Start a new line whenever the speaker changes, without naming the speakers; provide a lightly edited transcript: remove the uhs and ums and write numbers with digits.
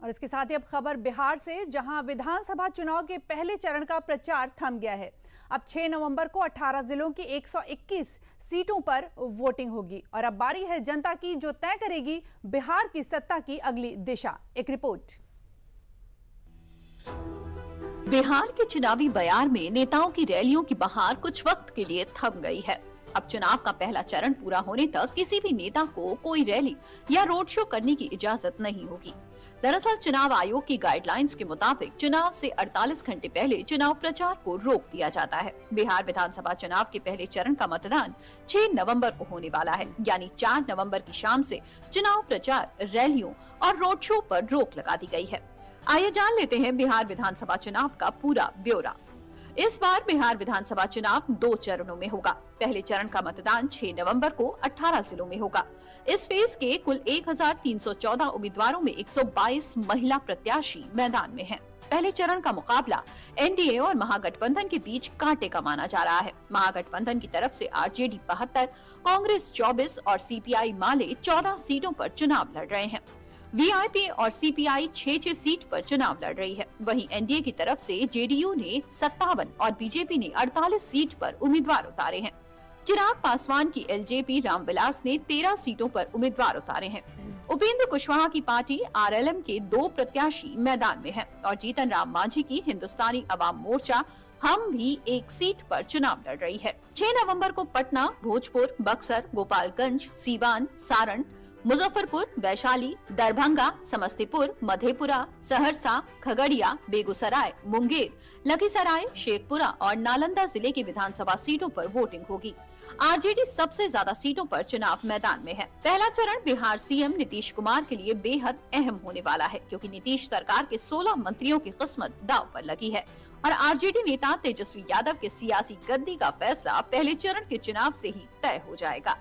और इसके साथ ही अब खबर बिहार से, जहां विधानसभा चुनाव के पहले चरण का प्रचार थम गया है। अब 6 नवंबर को 18 जिलों की 121 सीटों पर वोटिंग होगी और अब बारी है जनता की, जो तय करेगी बिहार की सत्ता की अगली दिशा। एक रिपोर्ट।
बिहार के चुनावी बयार में नेताओं की रैलियों की बहार कुछ वक्त के लिए थम गई है। अब चुनाव का पहला चरण पूरा होने तक किसी भी नेता को कोई रैली या रोड शो करने की इजाजत नहीं होगी। दरअसल चुनाव आयोग की गाइडलाइंस के मुताबिक चुनाव से 48 घंटे पहले चुनाव प्रचार को रोक दिया जाता है। बिहार विधानसभा चुनाव के पहले चरण का मतदान 6 नवंबर को होने वाला है, यानी 4 नवंबर की शाम से चुनाव प्रचार, रैलियों और रोड शो पर रोक लगा दी गई है। आइए जान लेते हैं बिहार विधानसभा चुनाव का पूरा ब्यौरा। इस बार बिहार विधानसभा चुनाव 2 चरणों में होगा। पहले चरण का मतदान 6 नवंबर को 18 जिलों में होगा। इस फेज के कुल 1314 उम्मीदवारों में 122 महिला प्रत्याशी मैदान में हैं। पहले चरण का मुकाबला एनडीए और महागठबंधन के बीच कांटे का माना जा रहा है। महागठबंधन की तरफ से आरजेडी 72, कांग्रेस 24 और सीपीआई माले 14 सीटों पर चुनाव लड़ रहे हैं। वीआईपी और सीपीआई 6 सीट पर चुनाव लड़ रही है। वहीं एनडीए की तरफ से जेडीयू ने 57 और बीजेपी ने 48 सीट पर उम्मीदवार उतारे हैं। चिराग पासवान की एलजेपी रामविलास ने 13 सीटों पर उम्मीदवार उतारे हैं। उपेंद्र कुशवाहा की पार्टी आरएलएम के 2 प्रत्याशी मैदान में हैं और जीतन राम मांझी की हिंदुस्तानी अवाम मोर्चा हम भी 1 सीट पर चुनाव लड़ रही है। 6 नवंबर को पटना, भोजपुर, बक्सर, गोपालगंज, सीवान, सारण, मुजफ्फरपुर, वैशाली, दरभंगा, समस्तीपुर, मधेपुरा, सहरसा, खगड़िया, बेगूसराय, मुंगेर, लखीसराय, शेखपुरा और नालंदा जिले की विधानसभा सीटों पर वोटिंग होगी। आरजेडी सबसे ज्यादा सीटों पर चुनाव मैदान में है। पहला चरण बिहार सीएम नीतीश कुमार के लिए बेहद अहम होने वाला है, क्योंकि नीतीश सरकार के 16 मंत्रियों की किस्मत दांव पर लगी है और आरजेडी नेता तेजस्वी यादव के सियासी गद्दी का फैसला पहले चरण के चुनाव से ही तय हो जाएगा।